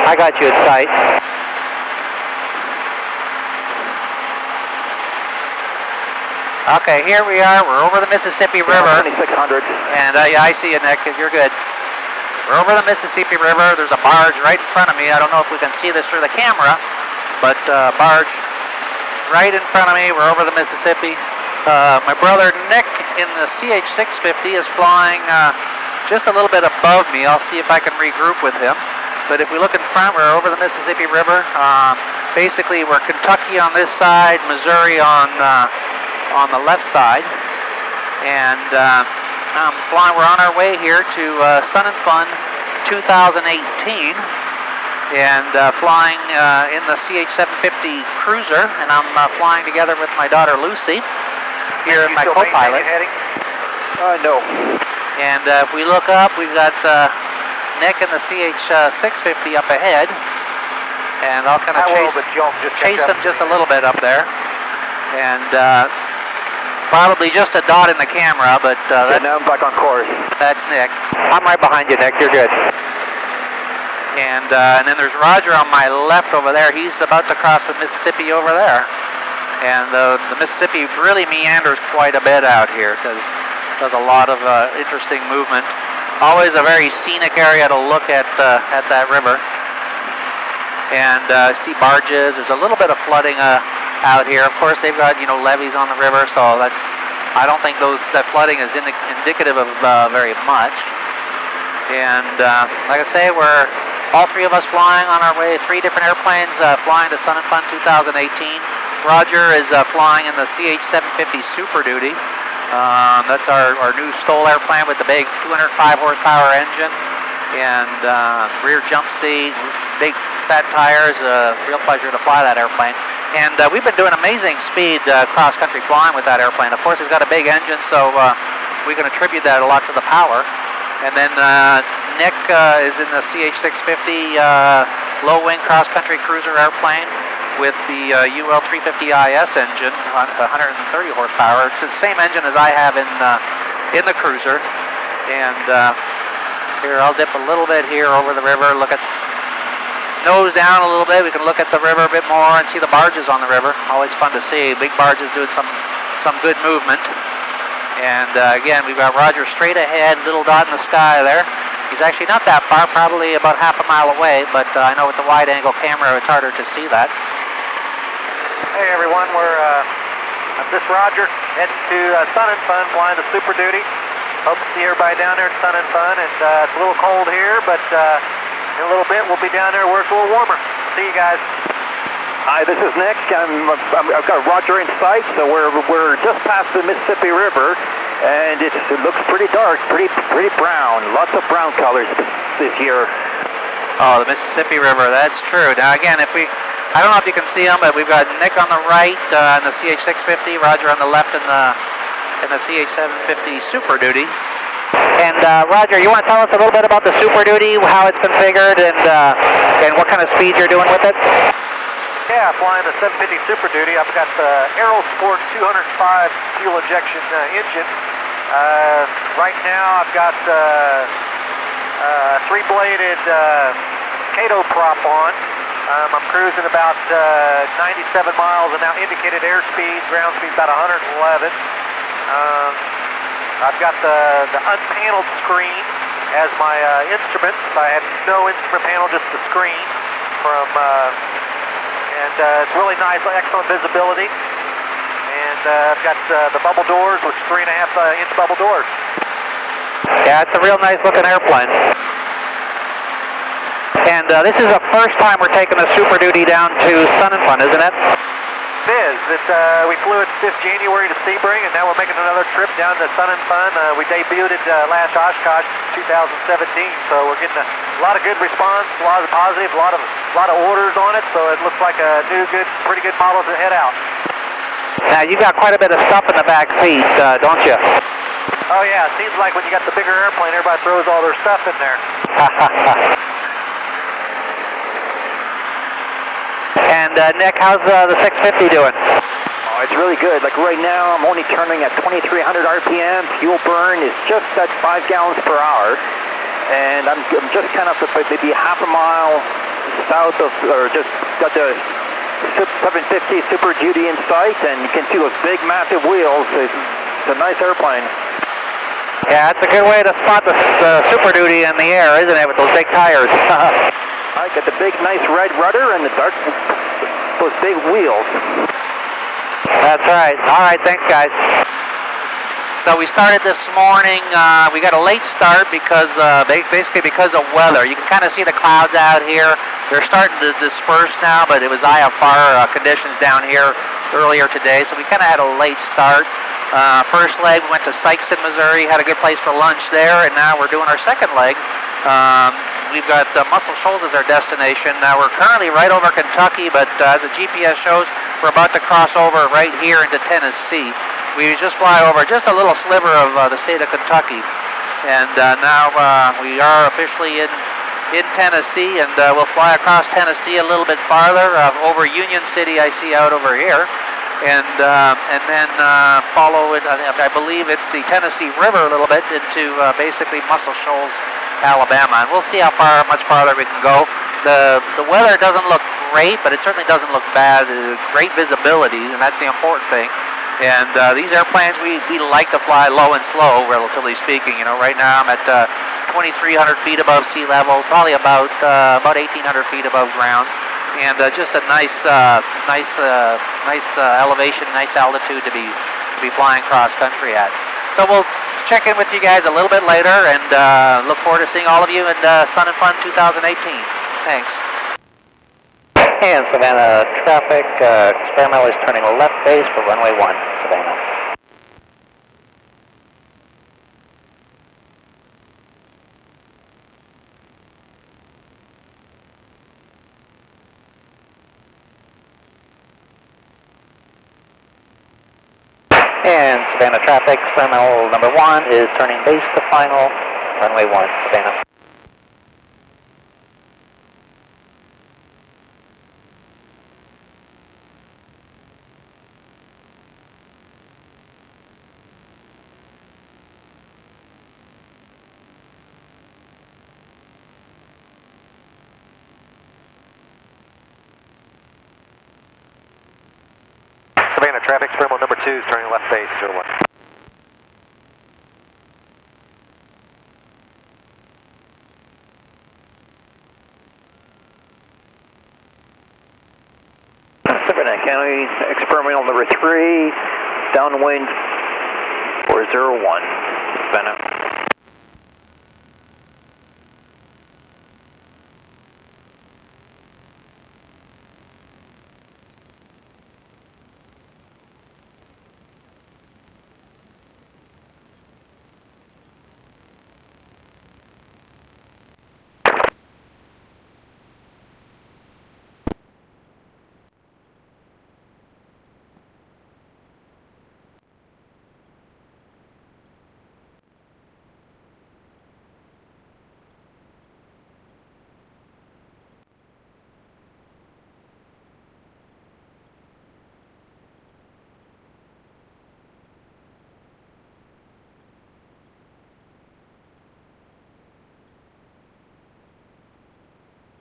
I got you in sight. Okay, here we are. We're over the Mississippi River. 2600. And yeah, I see you, Nick. You're good. We're over the Mississippi River. There's a barge right in front of me. I don't know if we can see this through the camera, but barge right in front of me. We're over the Mississippi. My brother Nick in the CH 650 is flying just a little bit above me. I'll see if I can regroup with him. But if we look in front, we're over the Mississippi River. Basically, we're Kentucky on this side, Missouri on the left side. And we're on our way here to Sun and Fun 2018. And flying in the CH 750 Cruzer. And I'm flying together with my daughter Lucy. Here, my co-pilot. No. And if we look up, we've got Nick in the CH 650 up ahead, and I'll kind of chase him just a little bit up there, and probably just a dot in the camera, but that's, now I'm back on course. That's Nick. I'm right behind you, Nick. You're good. And then there's Roger on my left over there. He's about to cross the Mississippi over there, and the Mississippi really meanders quite a bit out here because does a lot of interesting movement. Always a very scenic area to look at that river. And see barges. There's a little bit of flooding out here. Of course, they've got levees on the river, so I don't think that flooding is indicative of very much. And like I say, we're all three of us flying on our way. 3 different airplanes flying to Sun and Fun 2018. Roger is flying in the CH 750 Super Duty. That's our new STOL airplane with the big 205 horsepower engine and rear jump seat, big fat tires. Real pleasure to fly that airplane. And we've been doing amazing speed cross-country flying with that airplane. Of course, it's got a big engine, so we can attribute that a lot to the power. And then Nick is in the CH 650 low-wing cross-country cruiser airplane with the UL 350IS engine, 130 horsepower. It's the same engine as I have in the Cruzer. And here, I'll dip a little bit here over the river, look at, nose down a little bit. We can look at the river a bit more and see the barges on the river. Always fun to see. Big barges doing some good movement. And again, we've got Roger straight ahead, little dot in the sky there. He's actually not that far, probably about half a mile away, but I know with the wide-angle camera, it's harder to see that. Hey everyone, I'm just Roger, heading to Sun and Fun, flying to Super Duty. Hope to see everybody down there at Sun and Fun. And it's a little cold here, but in a little bit we'll be down there where it's a little warmer. See you guys. Hi, this is Nick. I've got Roger in sight, so we're just past the Mississippi River, and it looks pretty dark, pretty brown. Lots of brown colors this year. Oh, the Mississippi River, that's true. Now again, I don't know if you can see them, but we've got Nick on the right in the CH 650, Roger on the left in the CH 750 Super Duty. And Roger, you want to tell us a little bit about the Super Duty, how it's configured, and what kind of speed you're doing with it? Yeah, flying the 750 Super Duty. I've got the Aerosport 205 fuel injection engine. Right now I've got 3-bladed Cato prop on. I'm cruising about 97 miles an hour, indicated airspeed, ground speed about 111. I've got the unpaneled screen as my instruments. I have no instrument panel, just the screen from, and it's really nice, excellent visibility. And I've got the bubble doors, which 3.5-inch bubble doors. Yeah, it's a real nice looking airplane. And this is the first time we're taking the Super Duty down to Sun and Fun, isn't it? It is. We flew it 5th January to Sebring, and now we're making another trip down to Sun and Fun. We debuted it last Oshkosh 2017, so we're getting a lot of good response, a lot of positive, a lot of orders on it. So it looks like a new, pretty good model to head out. Now you got quite a bit of stuff in the back seat, don't you? Oh yeah, it seems like when you got the bigger airplane, everybody throws all their stuff in there. And Nick, how's the 650 doing? Oh, it's really good. Like right now, I'm only turning at 2,300 RPM. Fuel burn is just at 5 gallons per hour. And I'm just kind of maybe half a mile south of, or just got the 750 Super Duty in sight, and you can see those big, massive wheels. It's a nice airplane. Yeah, it's a good way to spot the Super Duty in the air, isn't it, with those big tires? I got the big, nice red rudder and the dark, those big wheels. That's right. All right, thanks, guys. So we started this morning. We got a late start because basically because of weather. You can kind of see the clouds out here. They're starting to disperse now, but it was IFR conditions down here earlier today, so we kind of had a late start. First leg, we went to Sikeston, Missouri, had a good place for lunch there, and now we're doing our second leg. We've got Muscle Shoals as our destination. Now we're currently right over Kentucky, but as the GPS shows, we're about to cross over right here into Tennessee. We just fly over just a little sliver of the state of Kentucky, and now we are officially in Tennessee, and we'll fly across Tennessee a little bit farther over Union City. I see out over here, and then follow it. I believe it's the Tennessee River a little bit into basically Muscle Shoals, Alabama, and we'll see how much farther we can go. The weather doesn't look great, but it certainly doesn't look bad. Great visibility, and that's the important thing. And these airplanes, we like to fly low and slow, relatively speaking. You know, right now I'm at 2,300 feet above sea level, probably about 1,800 feet above ground, and just a nice elevation, nice altitude to be flying cross country at. So we'll check in with you guys a little bit later, and look forward to seeing all of you in Sun and Fun 2018. Thanks. And Savannah traffic, experimental is turning left base for runway 1, Savannah. And Savannah traffic, experimental number 1 is turning base to final, runway 1, Savannah. Savannah traffic, experimental number 2 is turning left base, 01. Savannah County, experimental number 3, downwind 401, Savannah.